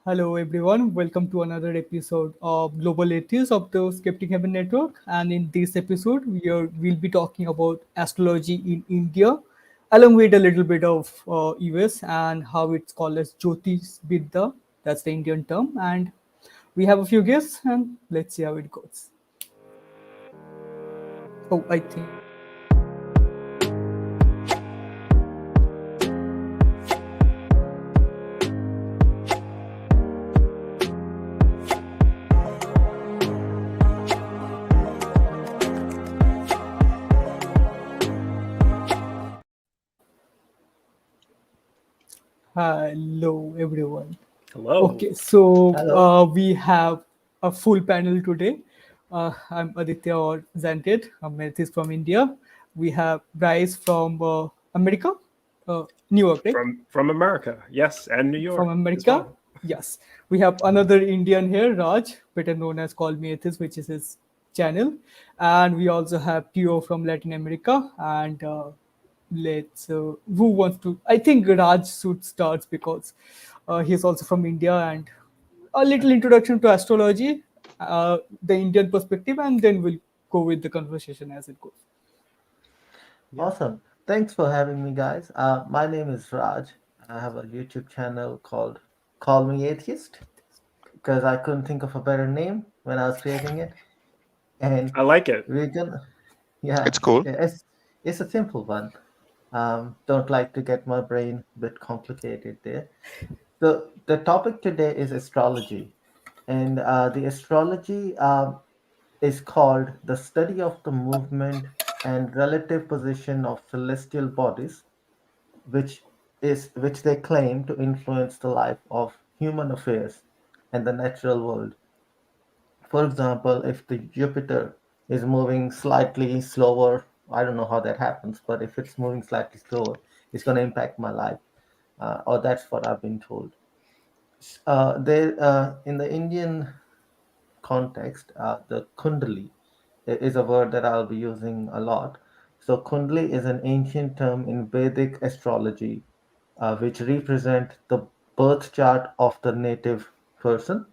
Hello, everyone. Welcome to another episode of Global Atheists of the Skeptic Haven Network. And in this episode, we'll be talking about astrology in India, along with a little bit of US and how it's called as Jyotisha. That's the Indian term. And we have a few guests, and let's see how it goes. Oh, I think. Hello, everyone. Hello. Okay, so Hello. we have a full panel today. I'm Aditya or Xandrieth. I'm Atheist from India. We have Bryce from America, New York, right? From America, yes, and New From York as America. well. Yes, we have another Indian here, Raj, better known as Callmeatheist, which is his channel, and we also have Tio from Latin America. And let's who wants to? I think Raj should start because he's also from India, and a little introduction to astrology, the Indian perspective, and then we'll go with the conversation as it goes. Yeah. Awesome. Thanks for having me, guys. My name is Raj. I have a YouTube channel called Call Me Atheist because I couldn't think of a better name when I was creating it. And I like it. we're gonna, It's yeah, cool. it's a simple one. Don't like to get my brain a bit complicated there. So the topic today is astrology, and the astrology is called the study of the movement and relative position of celestial bodies, which they claim to influence the life of human affairs and the natural world. For example, if the Jupiter is moving slightly slower, I don't know how that happens, but if it's moving slightly slower, it's going to impact my life, or that's what I've been told. In the Indian context, the Kundali is a word that I'll be using a lot. So, Kundali is an ancient term in Vedic astrology, which represent the birth chart of the native person.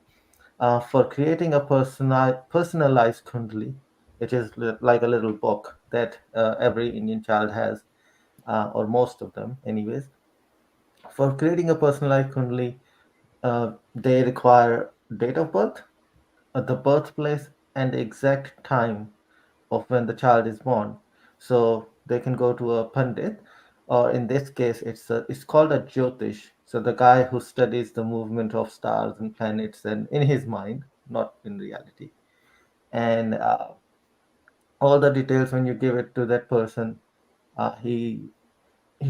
For creating a personalized Kundali, it is like a little book that every Indian child has, or most of them, anyways. For creating a personalized Kundali, they require date of birth, the birthplace, and the exact time of when the child is born. So they can go to a pandit, or in this case, it's called a Jyotish. So the guy who studies the movement of stars and planets, and in his mind, not in reality. And all the details when you give it to that person, he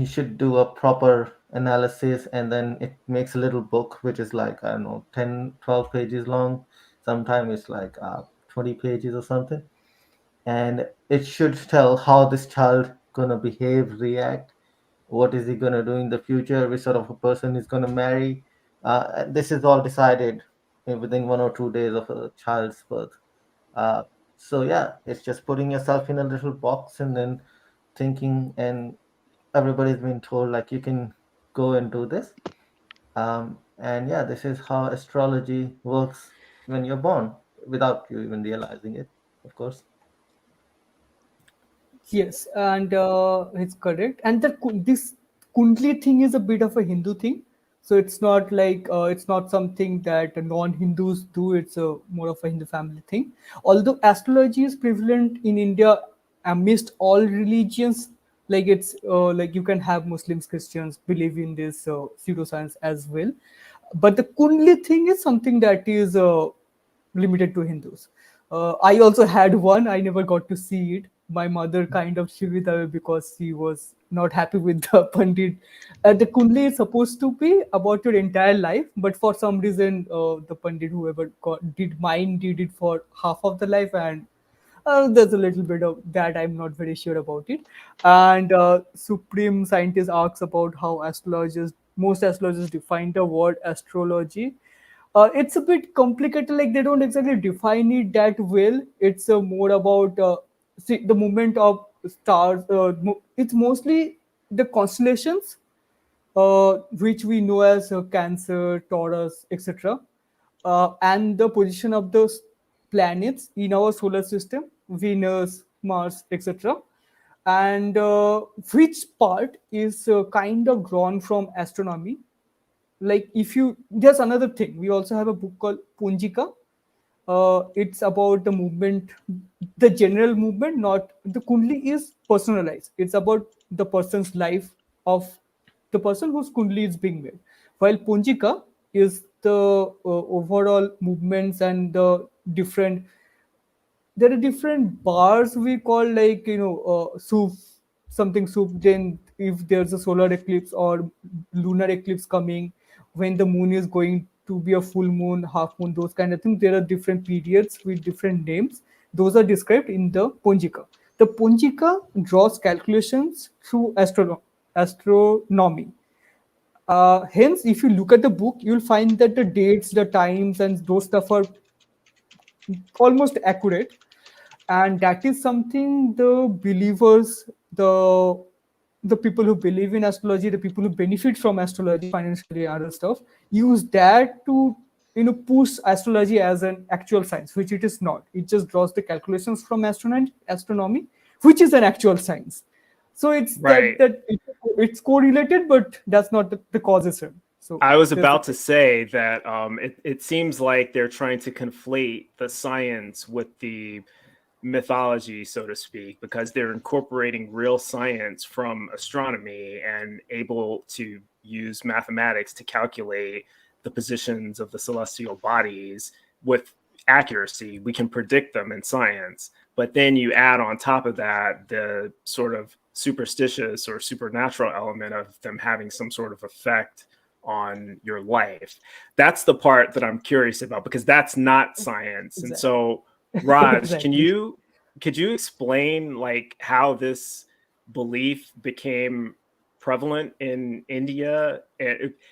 should do a proper analysis, and then it makes a little book which is like, I don't know, 10, 12 pages long. Sometimes it's like 20 pages or something, and it should tell how this child gonna behave, react, what is he gonna do in the future, which sort of a person he's gonna marry. This is all decided within 1 or 2 days of a child's birth. uh, so yeah, it's just putting yourself in a little box and then thinking, and everybody's been told like you can go and do this. And yeah, this is how astrology works when you're born without you even realizing it, of course. Yes, and it's correct. And this Kundli thing is a bit of a Hindu thing, so it's not like it's not something that non-Hindus do. It's a more of a Hindu family thing. Although astrology is prevalent in India amidst all religions, like it's like you can have Muslims, Christians believe in this pseudoscience as well. But the Kundli thing is something that is limited to Hindus. I also had one. I never got to see it. My mother kind of shived it away because she was not happy with the Pandit. The Kundli is supposed to be about your entire life, but for some reason, the Pandit, whoever did mine, did it for half of the life, and there's a little bit of that. I'm not very sure about it. And Supreme Scientist asks about how most astrologers define the word astrology. It's a bit complicated. Like they don't exactly define it that well. It's more about see the movement of stars. It's mostly the constellations which we know as Cancer, Taurus, etc., and the position of those planets in our solar system, Venus, Mars, etc., and which part is kind of drawn from astronomy. Like if you, there's another thing, we also have a book called Punjika. It's about the movement, the general movement, not the kundli is personalized. It's about the person's life of the person whose kundli is being made, while Punjika is the overall movements and the different, there are different bars we call, like, soup, something soup. Then if there's a solar eclipse or lunar eclipse coming, when the moon is going to be a full moon, half moon, those kind of things, there are different periods with different names. Those are described in the Punjika. The Punjika draws calculations through astronomy. Hence, if you look at the book, you'll find that the dates, the times, and those stuff are almost accurate. And that is something the believers, the people who believe in astrology, the people who benefit from astrology financially and other stuff, use that to push astrology as an actual science, which it is not. It just draws the calculations from astronomy, which is an actual science. So it's Right. it's correlated, but that's not the cause itself. So I was there's about to say that it seems like they're trying to conflate the science with the mythology, so to speak, because they're incorporating real science from astronomy and able to use mathematics to calculate the positions of the celestial bodies with accuracy. We can predict them in science, but then you add on top of that the sort of superstitious or supernatural element of them having some sort of effect on your life. That's the part that I'm curious about, because that's not science. And exactly. so, Raj, Exactly. could you explain like how this belief became prevalent in India?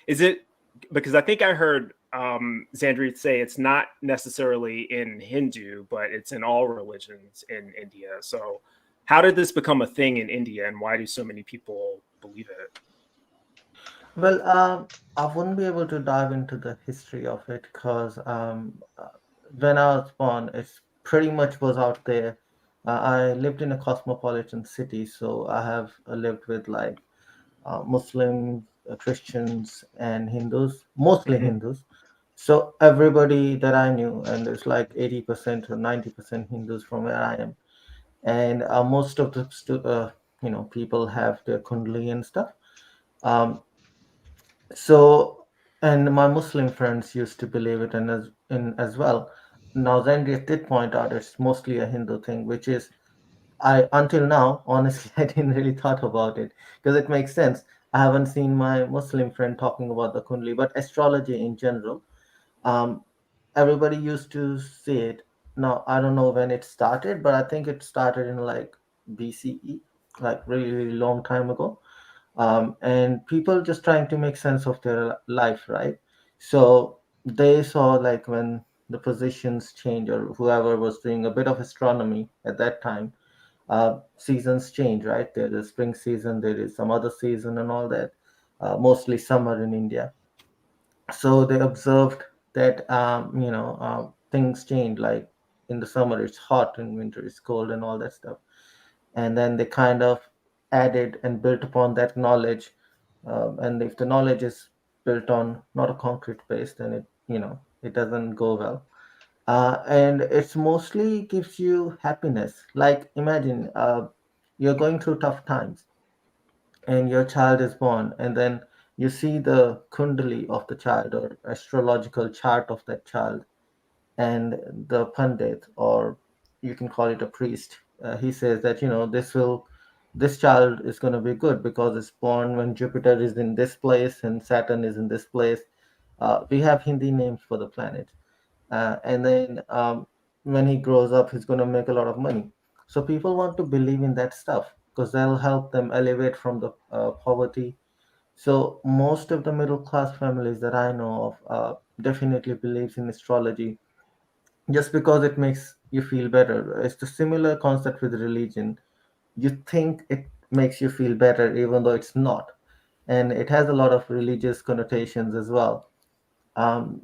Is it because I think I heard Xandrieth say it's not necessarily in Hindu, but it's in all religions in India. So how did this become a thing in India, and why do so many people believe it? Well, I wouldn't be able to dive into the history of it because when I was born, it's pretty much was out there. I lived in a cosmopolitan city, so I have lived with like Muslims, Christians, and Hindus, mostly Mm-hmm. Hindus. So everybody that I knew, and it's like 80% or 90% Hindus from where I am, and most of the people have their kundali and stuff. Um, so, and my Muslim friends used to believe it in as well. Now, Zendriya did point out it's mostly a Hindu thing, which is I until now, honestly, I didn't really thought about it because it makes sense. I haven't seen my Muslim friend talking about the Kundli, but astrology in general, um, everybody used to say it. Now, I don't know when it started, but I think it started in like BCE, like really, really long time ago. And people just trying to make sense of their life, right? So they saw like when the positions change or whoever was doing a bit of astronomy at that time, seasons change, right? There is spring season, there is some other season and all that, mostly summer in India. So they observed that things change, like in the summer it's hot, in winter it's cold and all that stuff. And then they kind of added and built upon that knowledge. And if the knowledge is built on not a concrete base, then it doesn't go well. And it's mostly gives you happiness. Like imagine you're going through tough times and your child is born, and then you see the kundali of the child or astrological chart of that child, and the pandit, or you can call it a priest, he says that this child is going to be good because it's born when Jupiter is in this place and Saturn is in this place. We have Hindi names for the planet. And then when he grows up, he's going to make a lot of money. So people want to believe in that stuff because that'll help them elevate from the poverty. So most of the middle class families that I know of definitely believes in astrology just because it makes you feel better. It's the similar concept with religion. You think it makes you feel better even though it's not. and it has a lot of religious connotations as well.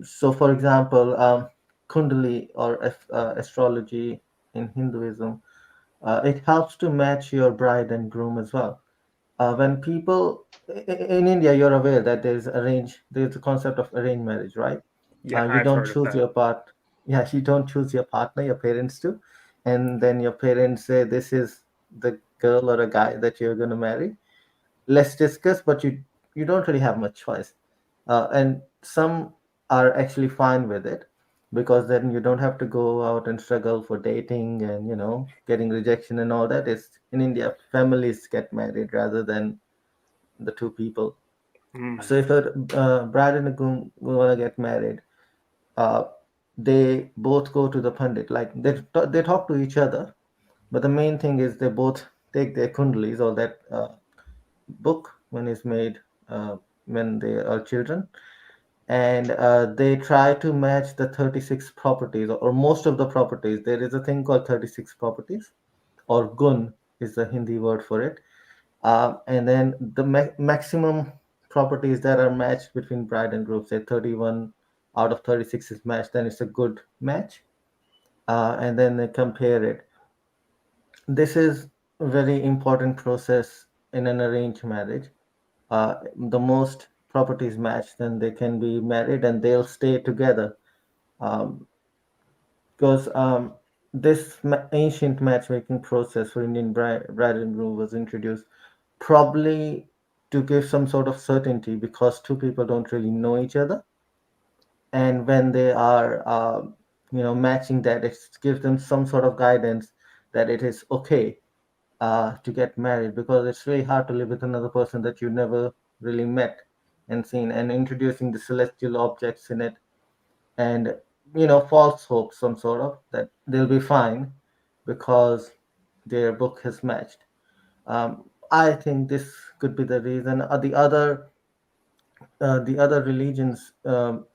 So, for example, Kundali or astrology in Hinduism, it helps to match your bride and groom as well. When people in India, you're aware that there's a concept of arranged marriage, right? Yeah, You I've don't heard of choose that. your part. Yeah, you don't choose your partner. Your parents do, and then your parents say this is the girl or a guy that you're going to marry. Let's discuss, but you don't really have much choice. And some are actually fine with it because then you don't have to go out and struggle for dating and getting rejection and all that. It's in India, families get married rather than the two people. Mm. So if a bride and a groom want to get married, uh, they both go to the pandit. Like they talk to each other, but the main thing is they both take their kundalis or that book when it's made when they are children, and they try to match the 36 properties or most of the properties. There is a thing called 36 properties, or gun is the Hindi word for it. And then the maximum properties that are matched between bride and groom, say 31 out of 36 is matched, then it's a good match. And then they compare it. This is a very important process in an arranged marriage. The most properties match, then they can be married and they'll stay together. Um, because this ancient matchmaking process for Indian bride and groom was introduced probably to give some sort of certainty because two people don't really know each other, and when they are matching that, it gives them some sort of guidance that it is okay to get married, because it's very hard to live with another person that you never really met and seen, and introducing the celestial objects in it, and false hope some sort of that they'll be fine because their book has matched. I think this could be the reason. The other religions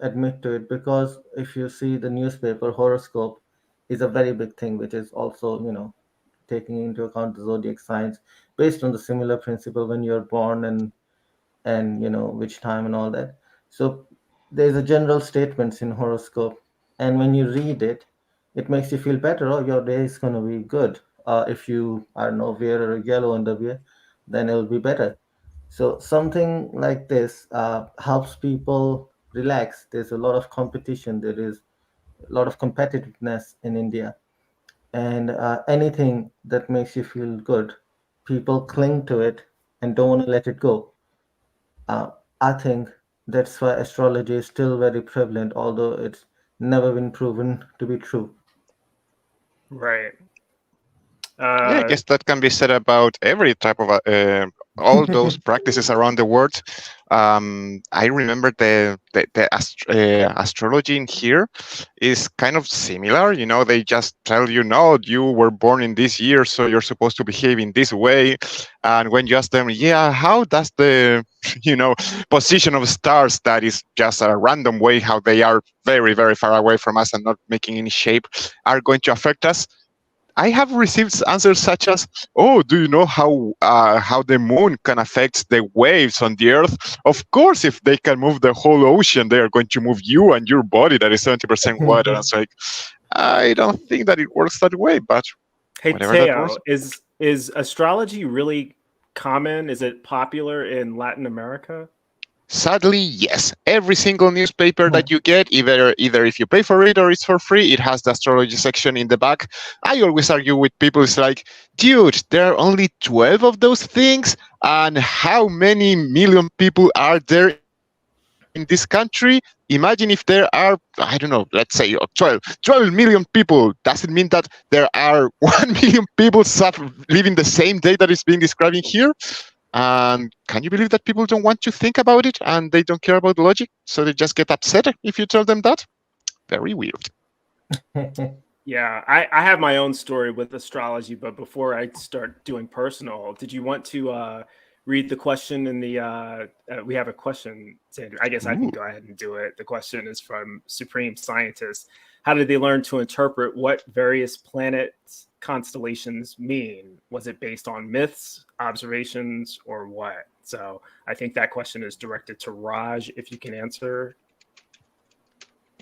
admit to it, because if you see the newspaper, horoscope is a very big thing, which is also taking into account the zodiac signs based on the similar principle when you're born, and which time and all that. So there's a general statements in horoscope, and when you read it, it makes you feel better. Oh, your day is going to be good. If you, I don't know, wear a yellow underwear, then it'll be better. So something like this helps people relax. There's a lot of competition. There is a lot of competitiveness in India, and anything that makes you feel good, people cling to it and don't want to let it go. uh, I think that's why astrology is still very prevalent, although it's never been proven to be true. Right. Yeah, I guess that can be said about every type of all those practices around the world. I remember the astrology in here is kind of similar. They just tell you, no, you were born in this year, so you're supposed to behave in this way. And when you ask them, yeah, how does the position of stars, that is just a random way, how they are very, very far away from us and not making any shape, are going to affect us? I have received answers such as, "Oh, do you know how the moon can affect the waves on the Earth? Of course, if they can move the whole ocean, they are going to move you and your body that is 70% water." And it's like, I don't think that it works that way, but Hey whatever that Teo, works. is astrology really common? Is it popular in Latin America? Sadly, yes. Every single newspaper that you get, either if you pay for it or it's for free, it has the astrology section in the back. I always argue with people. It's like, dude, there are only 12 of those things, and how many million people are there in this country? Imagine if there are, I don't know, let's say 12 million people. Does it mean that there are 1 million people living the same day that is being described in here? And can you believe that people don't want to think about it and they don't care about logic? So they just get upset if you tell them that? Very weird. Yeah, I have my own story with astrology, but before I start doing personal, did you want to read the question in the we have a question, Xander. I guess I can Ooh. go ahead and do it. The question is from Supreme Scientist. How did they learn to interpret what various planets constellations mean? Was it based on myths, observations, or what? So I think that question is directed to Raj, if you can answer.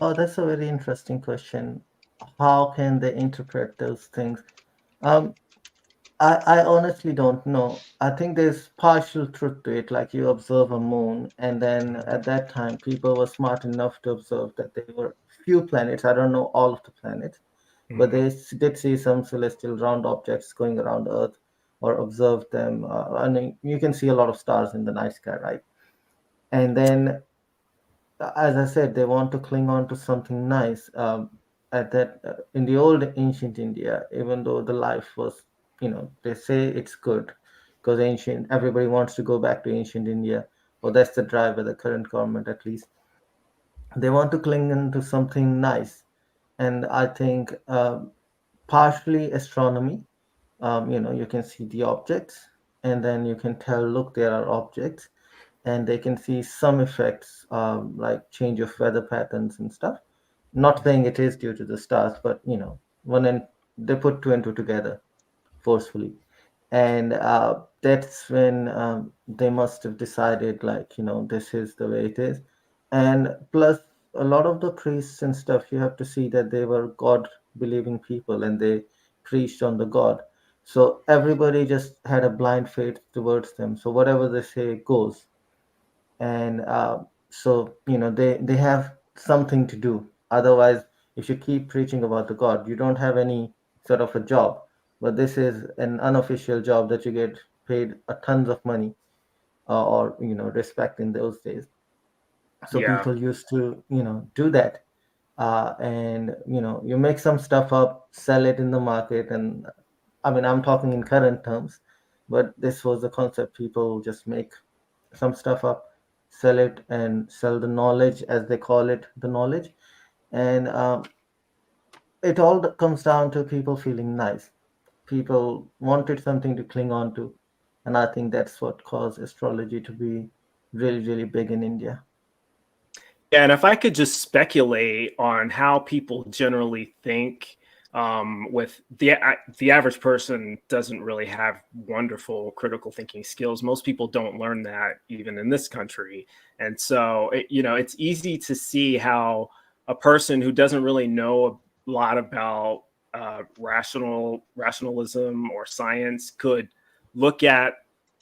Oh, that's a very interesting question. How can they interpret those things? Um, I honestly don't know. I think there's partial truth to it, like you observe a moon, and then at that time, people were smart enough to observe that there were few planets. I don't know all of the planets, but they did see some celestial round objects going around Earth or observed them. I mean, you can see a lot of stars in the night sky, right? And then, as I said, they want to cling on to something nice. At that, in the old ancient India, even though the life was, they say it's good because ancient, everybody wants to go back to ancient India, or that's the drive by the current government at least. They want to cling into something nice, and I think partially astronomy. You can see the objects, and then you can tell, look, there are objects, and they can see some effects, like change of weather patterns and stuff. Not saying it is due to the stars, but one and they put two and two together forcefully, and that's when they must have decided, like, this is the way it is. And plus, a lot of the priests and stuff, you have to see that they were God believing people, and they preached on the God. So everybody just had a blind faith towards them, so whatever they say goes. And so they have something to do. Otherwise, if you keep preaching about the God, you don't have any sort of a job. But this is an unofficial job that you get paid a tons of money, or respect in those days. So Yeah. people used to do that, and you make some stuff up, sell it in the market. And I mean, I'm talking in current terms, but this was the concept. People just make some stuff up, sell it, and sell the knowledge, as they call it, the knowledge. And it all comes down to people feeling nice. People wanted something to cling on to, and I think that's what caused astrology to be really, really big in India. Yeah, and if I could just speculate on how people generally think, with the average person doesn't really have wonderful critical thinking skills. Most people don't learn that even in this country, and so it's easy to see how a person who doesn't really know a lot about rationalism or science could look at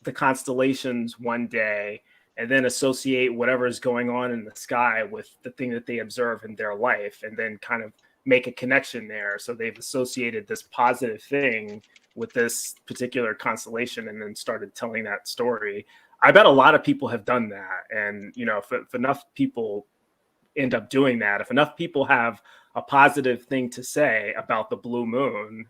the constellations one day and then associate whatever is going on in the sky with the thing that they observe in their life, and then kind of make a connection there. So they've associated this positive thing with this particular constellation and then started telling that story. I bet a lot of people have done that. And, if enough people end up doing that, if enough people have a positive thing to say about the blue moon,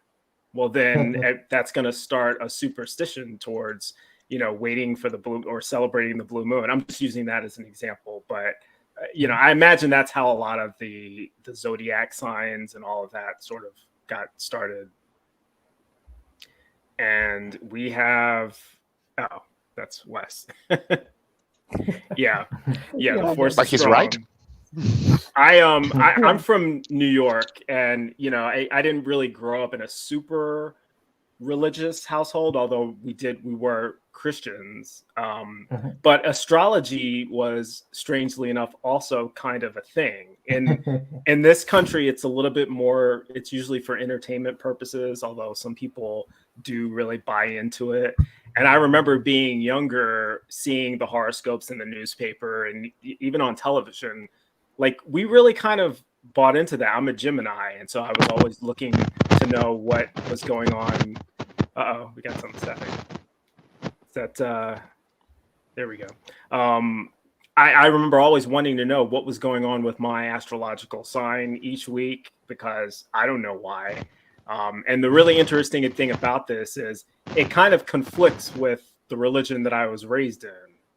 well, then that's going to start a superstition towards waiting for the blue or celebrating the blue moon. I'm just using that as an example, but I imagine that's how a lot of the zodiac signs and all of that sort of got started. And we have, that's Wes. yeah. The force but is he's strong. right. I'm from New York, and I didn't really grow up in a super religious household, although we were Christians. But astrology was, strangely enough, also kind of a thing. In this country, it's a little bit more, it's usually for entertainment purposes, although some people do really buy into it. And I remember being younger, seeing the horoscopes in the newspaper and even on television. Like, we really kind of bought into that. I'm a Gemini, and so I was always looking to know what was going on. We got some static. There we go. I remember always wanting to know what was going on with my astrological sign each week, because I don't know why. And the really interesting thing about this is it kind of conflicts with the religion that I was raised in.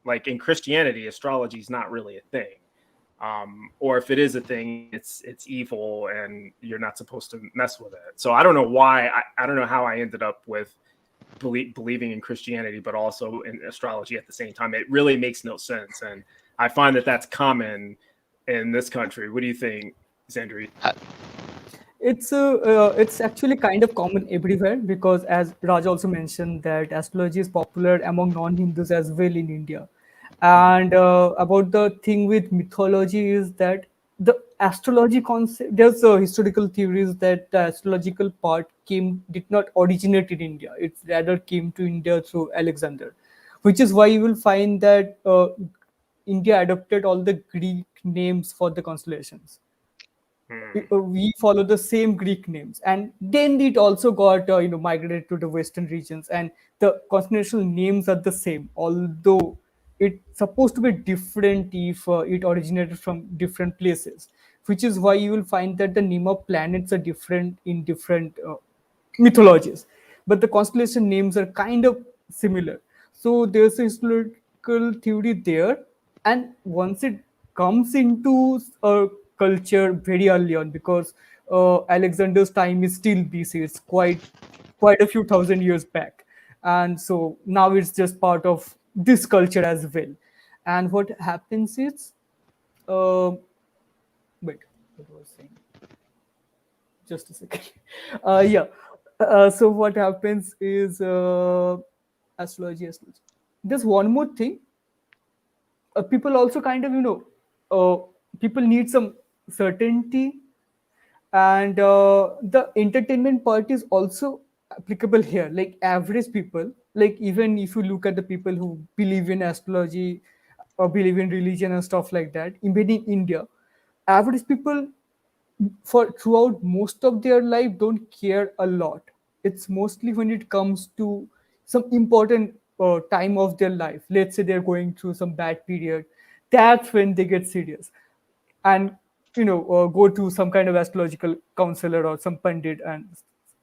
Like, in Christianity, astrology is not really a thing. Or if it is a thing, it's evil and you're not supposed to mess with it. So I don't know why. I don't know how I ended up with believing in Christianity, but also in astrology at the same time. It really makes no sense. And I find that that's common in this country. What do you think, Xandrieth? It's actually kind of common everywhere because, as Raj also mentioned, that astrology is popular among non-Hindus as well in India. And about the thing with mythology is that the astrology concept, there's historical theories that the astrological part did not originate in India. It rather came to India through Alexander, which is why you will find that India adopted all the Greek names for the constellations. We follow the same Greek names, and then it also got migrated to the Western regions, and the constellational names are the same, although it's supposed to be different if it originated from different places, which is why you will find that the name of planets are different in different mythologies, but the constellation names are kind of similar. So there's a historical theory there, and once it comes into a culture very early on, because Alexander's time is still BC, it's quite a few thousand years back, and so now it's just part of this culture as well. And what happens is, uh, wait, what was I saying? Just a second. Yeah. So what happens is astrology. There's one more thing. People also kind of people need some certainty, and the entertainment part is also applicable here. Like average people, like even if you look at the people who believe in astrology or believe in religion and stuff like that, even in India, average people for throughout most of their life don't care a lot. It's mostly when it comes to some important time of their life, let's say they're going through some bad period, that's when they get serious and go to some kind of astrological counselor or some pandit and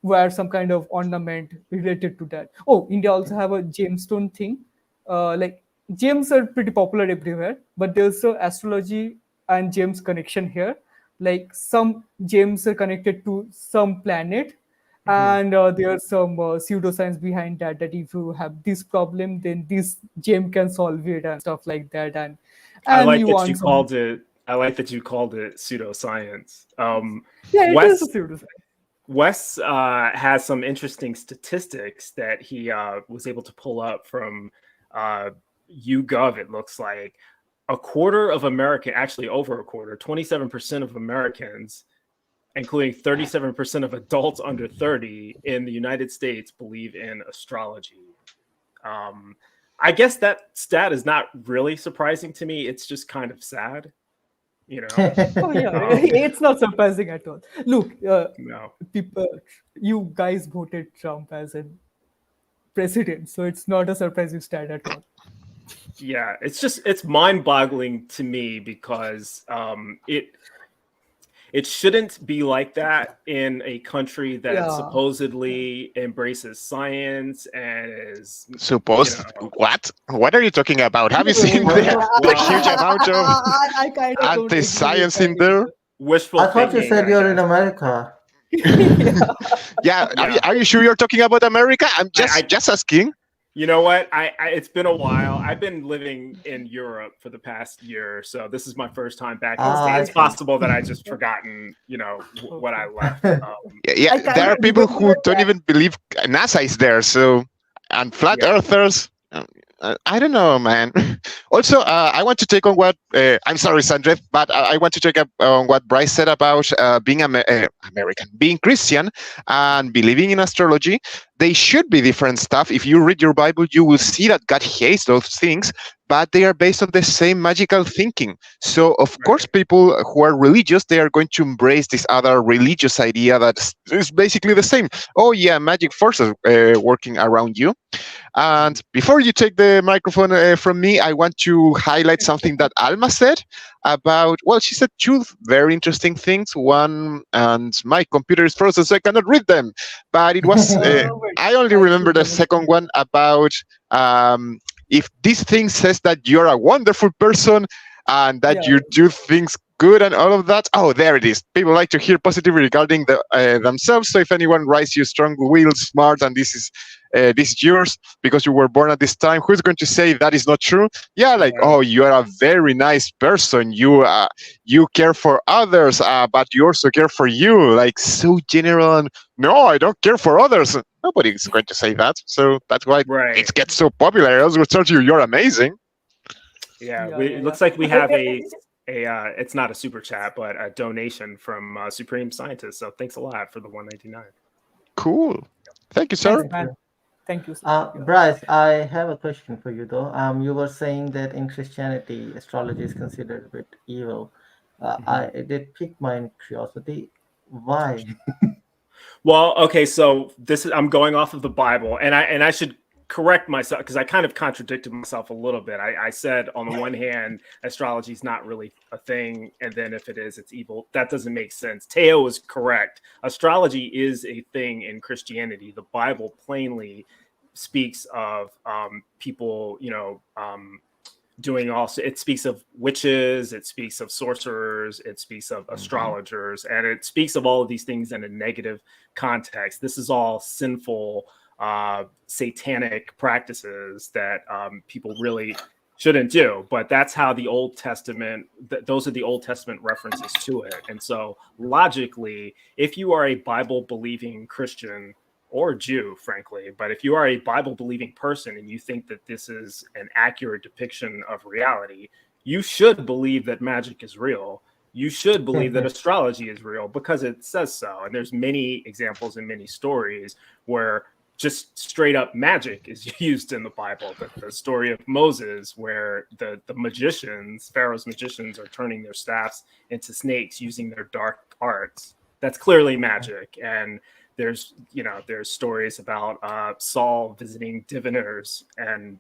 wear some kind of ornament related to that. Oh, India also have a gemstone thing. Like gems are pretty popular everywhere, but there's a astrology and gems connection here. Like some gems are connected to some planet, and there's some pseudoscience behind that. That if you have this problem, then this gem can solve it and stuff like that. And I like you that want you some. called it. I like that you called it pseudoscience. Yeah, it is a Wes pseudoscience. Wes has some interesting statistics that he was able to pull up from YouGov. It looks like a quarter of American, actually over a quarter, 27% of Americans, including 37% of adults under 30 in the United States, believe in astrology. I guess that stat is not really surprising to me. It's just kind of sad, you know. Oh yeah, it's not surprising at all. Look, No. people, you guys voted Trump as a president, so it's not a surprising stat at all. Yeah, it's mind-boggling to me because it shouldn't be like that in a country that Yeah. supposedly embraces science and is What are you talking about? Have you seen the huge amount of I kind of don't agree with anti-science in that there? wishful I thought you thinking, said I you're in guess. America. Yeah, Yeah. Are you sure you're talking about America? I'm I- just asking. You know what? I it's been a while. I've been living in Europe for the past year, so this is my first time back in the Ah, States. I It's see. possible that I just forgotten, what I left. Yeah, I kinda there are people who remember don't that. even believe NASA is there. So, and flat Yeah. earthers. I don't know, man. Also, I want to take on what I'm sorry, Xandrieth, but I want to take up on what Bryce said about being American, being Christian, and believing in astrology. They should be different stuff. If you read your Bible, you will see that God hates those things, but they are based on the same magical thinking. So, of course, people who are religious, they are going to embrace this other religious idea that is basically the same. Oh, yeah, magic forces working around you. And before you take the microphone from me, I want to highlight something that Alma said about, well, she said two very interesting things. One, and my computer is frozen, so I cannot read them. But it was, Wait, I only remember the second one about if this thing says that you're a wonderful person and that Yeah. you do things good and all of that. Oh, there it is. People like to hear positively regarding themselves. So if anyone writes you strong-willed, smart, and this is yours because you were born at this time, who's going to say that is not true? Yeah, like, oh, you are a very nice person. You care for others, but you also care for you. Like, so general. And no, I don't care for others. Nobody is going to say that. So that's why it gets so popular. I also told you, you're amazing. It looks like we have it's not a super chat, but a donation from Supreme Scientist. So thanks a lot for the 199. Cool. Thank you, sir. Thank you. Bryce, I have a question for you though. You were saying that in Christianity, astrology is considered a bit evil. It did pique my curiosity. Why? Well, okay, so I'm going off of the Bible, and I should correct myself because I kind of contradicted myself a little bit. I said on the one hand, astrology is not really a thing, and then if it is, it's evil. That doesn't make sense. Teo is correct. Astrology is a thing in Christianity. The Bible plainly speaks of people, doing also. It speaks of witches, it speaks of sorcerers, it speaks of astrologers, and it speaks of all of these things in a negative context. This is all sinful, satanic practices that people really shouldn't do. But that's how the Old Testament, those are the Old Testament references to it. And so logically, if you are a Bible believing Christian or Jew, frankly, but if you are a Bible believing person and you think that this is an accurate depiction of reality, you should believe that magic is real. You should believe that astrology is real because it says so. And there's many examples and many stories where just straight up magic is used in the Bible. The story of Moses, where the magicians, Pharaoh's magicians, are turning their staffs into snakes using their dark arts. That's clearly magic. And there's stories about Saul visiting diviners and,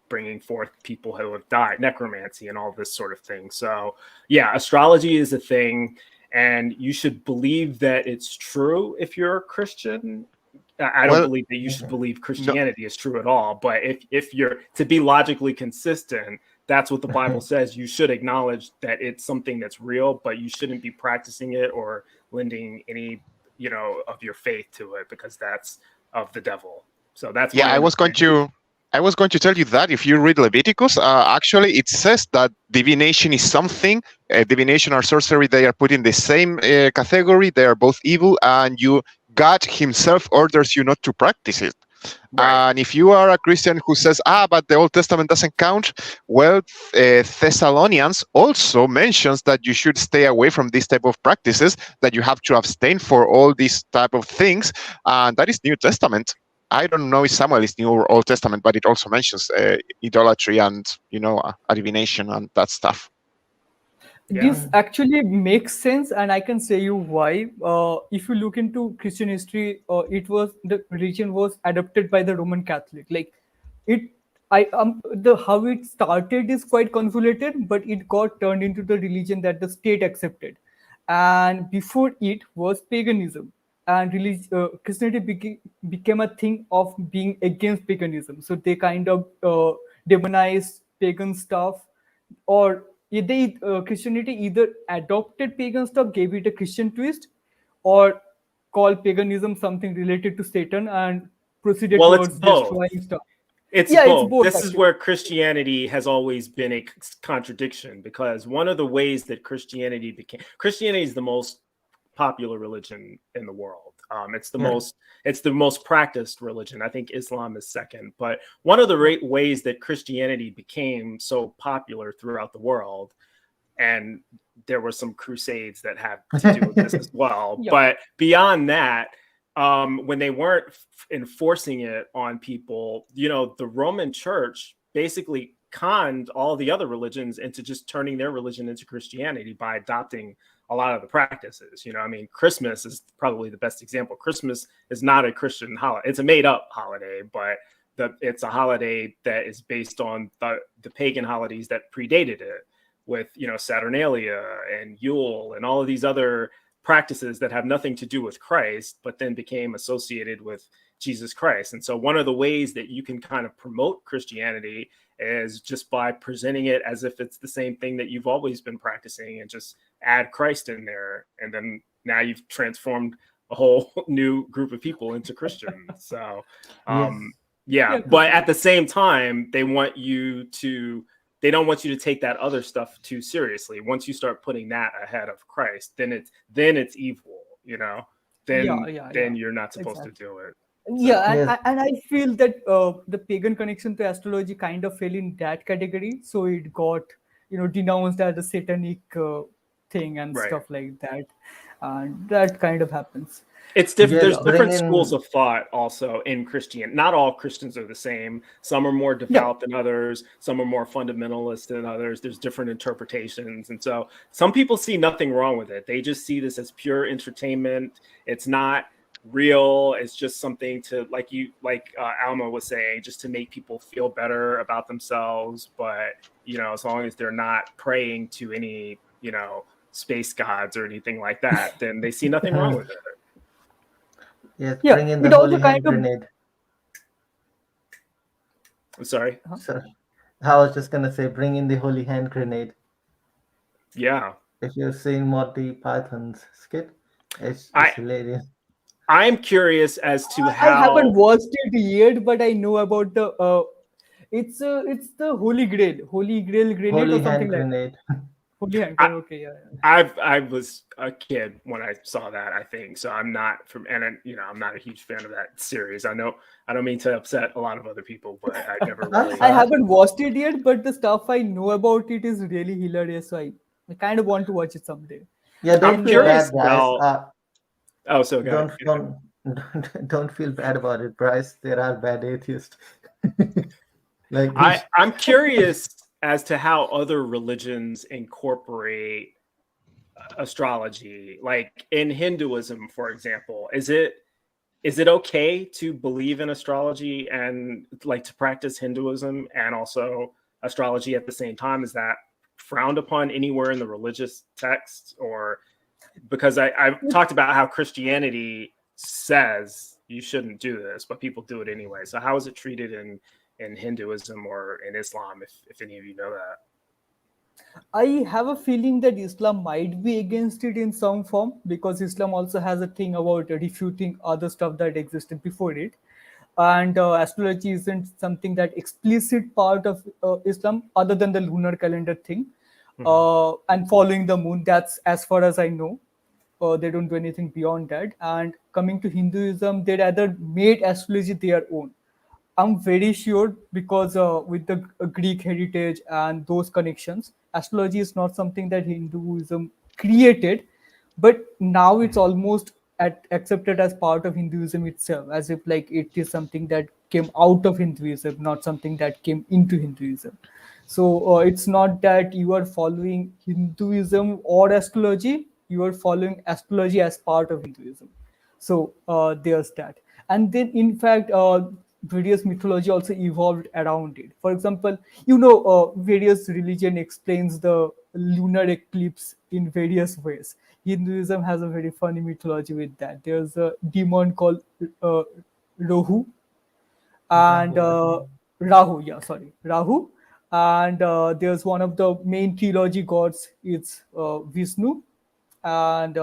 bringing forth people who have died, necromancy and all this sort of thing. So yeah, astrology is a thing, and you should believe that it's true if you're a Christian. I don't believe that you should believe Christianity is true at all, but if you're to be logically consistent, that's what the Bible says. You should acknowledge that it's something that's real, but you shouldn't be practicing it or lending any of your faith to it, because that's of the devil. So that's I was going to tell you that if you read Leviticus, actually it says that divination is something. Divination or sorcery, they are put in the same category. They are both evil, and God himself orders you not to practice it. Right. And if you are a Christian who says, but the Old Testament doesn't count, well, Thessalonians also mentions that you should stay away from this type of practices, that you have to abstain for all these type of things, and that is New Testament. I don't know if Samuel is New or Old Testament, but it also mentions idolatry and, divination and that stuff. This actually makes sense, and I can say you why. If you look into Christian history, the religion was adopted by the Roman Catholic. How it started is quite convoluted, but it got turned into the religion that the state accepted, and before it was paganism. And Christianity became a thing of being against paganism. So they kind of demonized pagan stuff, or Christianity either adopted pagan stuff, gave it a Christian twist, or called paganism something related to Satan and proceeded towards destroying stuff. It's both. This is where Christianity has always been a contradiction, because one of the ways that Christianity is the most popular religion in the world. It's the most practiced religion. I think Islam is second, but one of the ways that Christianity became so popular throughout the world, and there were some crusades that had to do with this as well. Yeah. But beyond that, when they weren't enforcing it on people, the Roman Church basically conned all the other religions into just turning their religion into Christianity by adopting a lot of the practices. Christmas is probably the best example. Christmas is not a Christian holiday. It's a made-up holiday, but it's a holiday that is based on the pagan holidays that predated it, with Saturnalia and Yule and all of these other practices that have nothing to do with Christ, but then became associated with Jesus Christ. And so one of the ways that you can kind of promote Christianity is just by presenting it as if it's the same thing that you've always been practicing, and just add Christ in there. And then now you've transformed a whole new group of people into Christians. So, Yes. but at the same time, they don't want you to take that other stuff too seriously. Once you start putting that ahead of Christ, then it's evil, you know. Then you're not supposed to do it. Yeah, and I feel that the pagan connection to astrology kind of fell in that category, so it got denounced as a satanic thing and stuff like that, and that kind of happens. It's different. There's different schools of thought also in Christianity. Not all Christians are the same. Some are more devout than others. Some are more fundamentalist than others. There's different interpretations. And so some people see nothing wrong with it. They just see this as pure entertainment. It's not real. It's just something to, like Alma was saying, just to make people feel better about themselves. But, as long as they're not praying to any, space gods or anything like that, then they see nothing wrong with it. Yes, bring in the holy hand grenade. I'm sorry? Sorry. I was just going to say, bring in the holy hand grenade. Yeah. If you've seen Monty Python's skit, it's hilarious. I'm curious as to how... I haven't watched it yet, but I know about the... it's the Holy Grail. Holy Grail grenade holy or something like grenade. that. Holy hand grenade, okay, yeah. I was a kid when I saw that, I think. So I'm not I'm not a huge fan of that series. I know I don't mean to upset a lot of other people, but I never really... I haven't watched it yet, but the stuff I know about it is really hilarious. So I kind of want to watch it someday. Yeah, don't feel bad, guys. Don't feel bad about it, Bryce. There are bad atheists. I'm curious as to how other religions incorporate astrology. Like in Hinduism, for example, is it okay to believe in astrology and like to practice Hinduism and also astrology at the same time? Is that frowned upon anywhere in the religious texts? Or because I've talked about how Christianity says you shouldn't do this, but people do it anyway. So how is it treated in Hinduism or in Islam, if any of you know that? I have a feeling that Islam might be against it in some form, because Islam also has a thing about refuting other stuff that existed before it. And astrology isn't something that explicit part of Islam, other than the lunar calendar thing. And following the moon, that's as far as I know. They don't do anything beyond that. And coming to Hinduism, they rather made astrology their own. I'm very sure, because with the Greek heritage and those connections, astrology is not something that Hinduism created, but now it's almost accepted as part of Hinduism itself, as if like it is something that came out of Hinduism, not something that came into Hinduism. So it's not that you are following Hinduism or astrology, you are following astrology as part of Hinduism. So there's that. And then, in fact, various mythology also evolved around it. For example, various religion explains the lunar eclipse in various ways. Hinduism has a very funny mythology with that. There's a demon called Rahu, and Rahu. And there's one of the main trilogy gods, it's Vishnu, and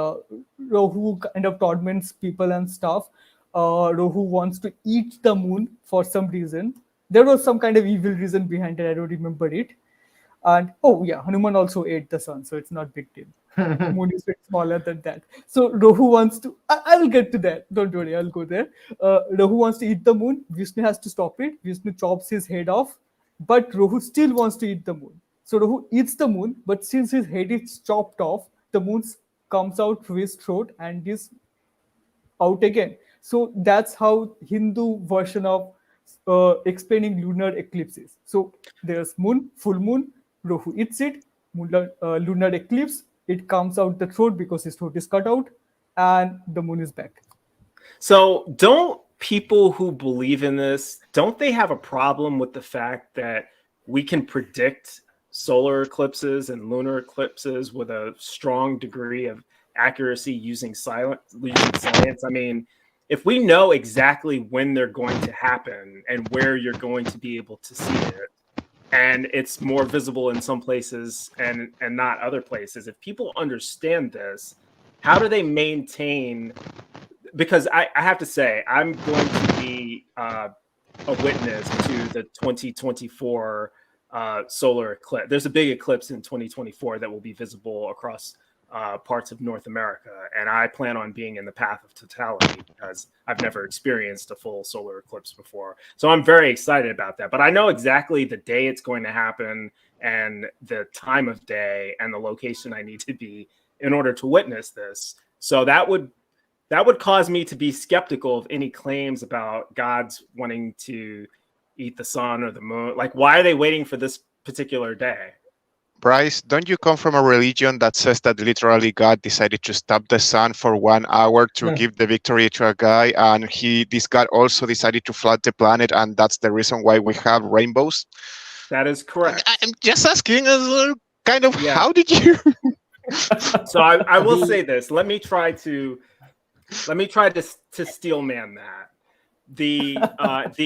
Rahu kind of torments people and stuff. Rahu wants to eat the moon for some reason. There was some kind of evil reason behind it. I don't remember it. And Hanuman also ate the sun, so it's not big deal. Moon is a bit smaller than that. So Rahu wants to... I will get to that. Don't worry, I'll go there. Rahu wants to eat the moon. Vishnu has to stop it. Vishnu chops his head off, but Rahu still wants to eat the moon. So Rahu eats the moon, but since his head is chopped off, the moon comes out through his throat and is out again. So that's how Hindu version of explaining lunar eclipses. So there's moon, full moon, Rahu eats it, lunar eclipse, it comes out the throat because his throat is cut out, and the moon is back. So don't people who believe in this, don't they have a problem with the fact that we can predict solar eclipses and lunar eclipses with a strong degree of accuracy using science? I mean, if we know exactly when they're going to happen and where you're going to be able to see it, and it's more visible in some places and not other places, if people understand this, how do they maintain? Because I have to say, I'm going to be a witness to the 2024 solar eclipse. There's a big eclipse in 2024 that will be visible across parts of North America, and I plan on being in the path of totality because I've never experienced a full solar eclipse before. So I'm very excited about that. But I know exactly the day it's going to happen and the time of day and the location I need to be in order to witness this. So that would cause me to be skeptical of any claims about God's wanting to eat the sun or the moon. Like, why are they waiting for this particular day? Bryce, don't you come from a religion that says that literally God decided to stop the sun for 1 hour to give the victory to a guy, and this God also decided to flood the planet, and that's the reason why we have rainbows? That is correct. I'm just asking, kind of, Yeah. how did you? So I will say this. Let me try to steel man that. The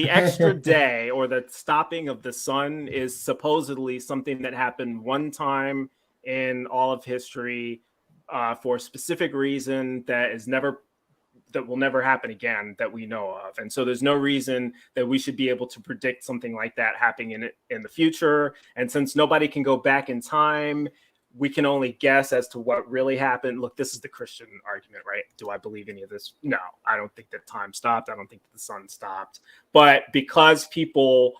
extra day or the stopping of the sun is supposedly something that happened one time in all of history for a specific reason that will never happen again that we know of. And so there's no reason that we should be able to predict something like that happening in the future. And since nobody can go back in time, we can only guess as to what really happened. Look, this is the Christian argument, right? Do I believe any of this? No, I don't think that time stopped. I don't think that the sun stopped. But because people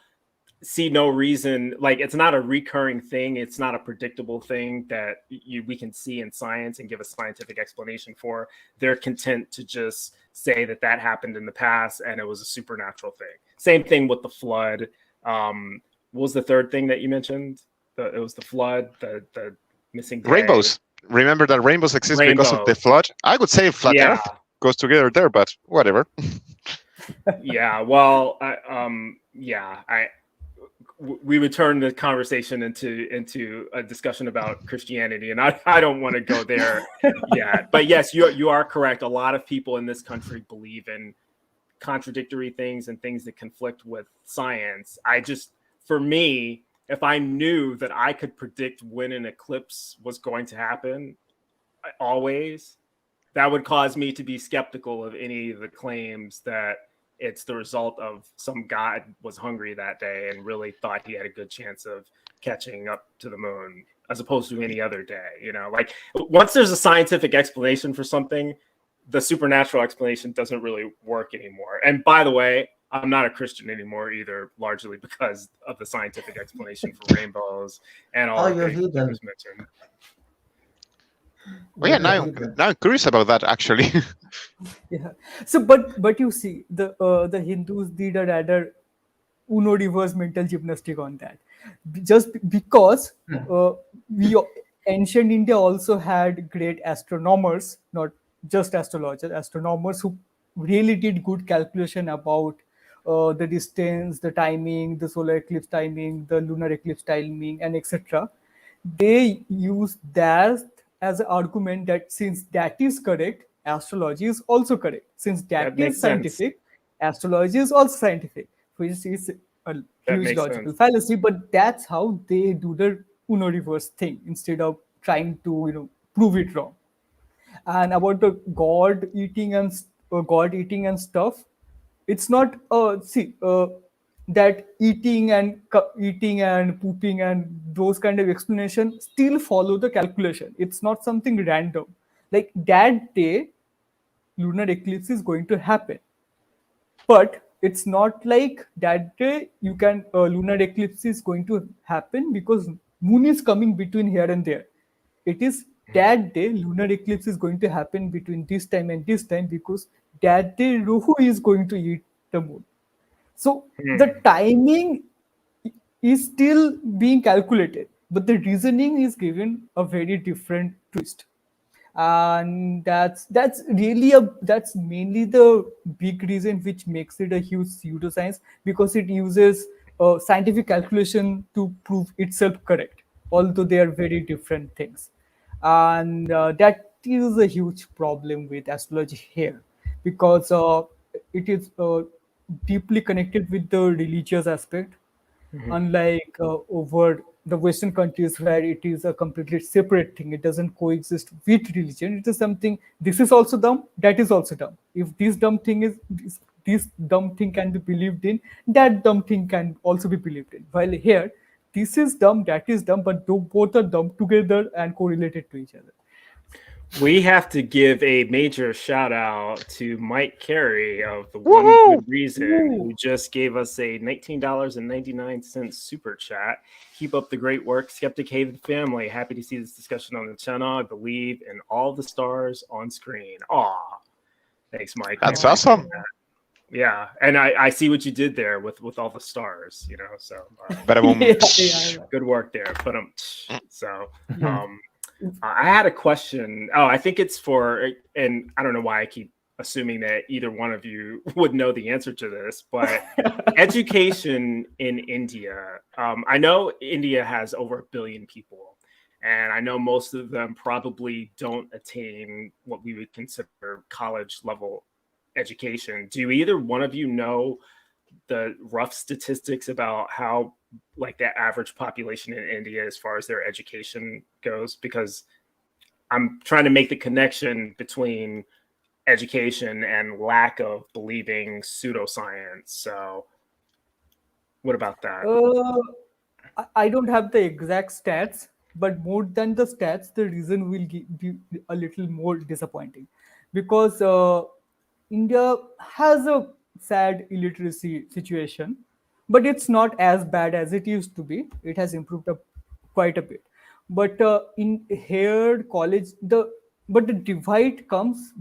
see no reason, like, it's not a recurring thing, it's not a predictable thing that we can see in science and give a scientific explanation for, they're content to just say that happened in the past and it was a supernatural thing. Same thing with the flood. What was the third thing that you mentioned? It was the flood, the missing day. Rainbows. Remember that rainbows exist because of the flood? I would say flat Earth goes together there, but whatever. Yeah, well, we would turn the conversation into a discussion about Christianity, and I don't want to go there yet. But yes, you are correct. A lot of people in this country believe in contradictory things and things that conflict with science. For me, if I knew that I could predict when an eclipse was going to happen, always, that would cause me to be skeptical of any of the claims that it's the result of some god was hungry that day and really thought he had a good chance of catching up to the moon, as opposed to any other day. You know, like, once there's a scientific explanation for something, the supernatural explanation doesn't really work anymore. And by the way, I'm not a Christian anymore either, largely because of the scientific explanation for rainbows and all the things that was mentioned. Well, yeah, now I'm curious about that, actually. Yeah. So, but you see, the Hindus did a rather uno reverse mental gymnastic on that, just because ancient India also had great astronomers, not just astrologers, astronomers who really did good calculation about the distance, the timing, the solar eclipse timing, the lunar eclipse timing, and etc. They use that as an argument that since that is correct, astrology is also correct. Since that is scientific, astrology is also scientific, which is a huge logical fallacy. But that's how they do the Uno reverse thing instead of trying to prove it wrong. And about the god eating and stuff, it's not that eating and pooping and those kind of explanation still follow the calculation. It's not something random. Like, that day lunar eclipse is going to happen, but it's not like that day you can lunar eclipse is going to happen because moon is coming between here and there. It is that day lunar eclipse is going to happen between this time and this time because that day Rahu is going to eat the moon. So the timing is still being calculated, but the reasoning is given a very different twist. And that's mainly the big reason which makes it a huge pseudoscience, because it uses scientific calculation to prove itself correct, although they are very different things. And that is a huge problem with astrology here, because it is deeply connected with the religious aspect, unlike over the Western countries where it is a completely separate thing. It doesn't coexist with religion. It is something. This is also dumb. That is also dumb. If this dumb thing can be believed in, that dumb thing can also be believed in. While here, this is dumb, that is dumb, but both are dumb together and correlated to each other. We have to give a major shout out to Mike Carey of the One Woohoo! Good Reason, who just gave us a $19.99 super chat. Keep up the great work, Skeptic Haven family. Happy to see this discussion on the channel. I believe in all the stars on screen. Aw, thanks, Mike. That's I appreciate awesome. that. Yeah, and I see what you did there with all the stars. So Ba-da-boom. Yeah. good work there. But so. I had a question. Oh, I think it's for, and I don't know why I keep assuming that either one of you would know the answer to this, but education in India. I know India has over 1 billion people, and I know most of them probably don't attain what we would consider college level education. Do either one of you know the rough statistics about how like the average population in India as far as their education goes? Because I'm trying to make the connection between education and lack of believing pseudoscience. So what about that? I don't have the exact stats, but more than the stats, the reason will be a little more disappointing, because India has a sad illiteracy situation, but it's not as bad as it used to be. It has improved up quite a bit. But in here college, the divide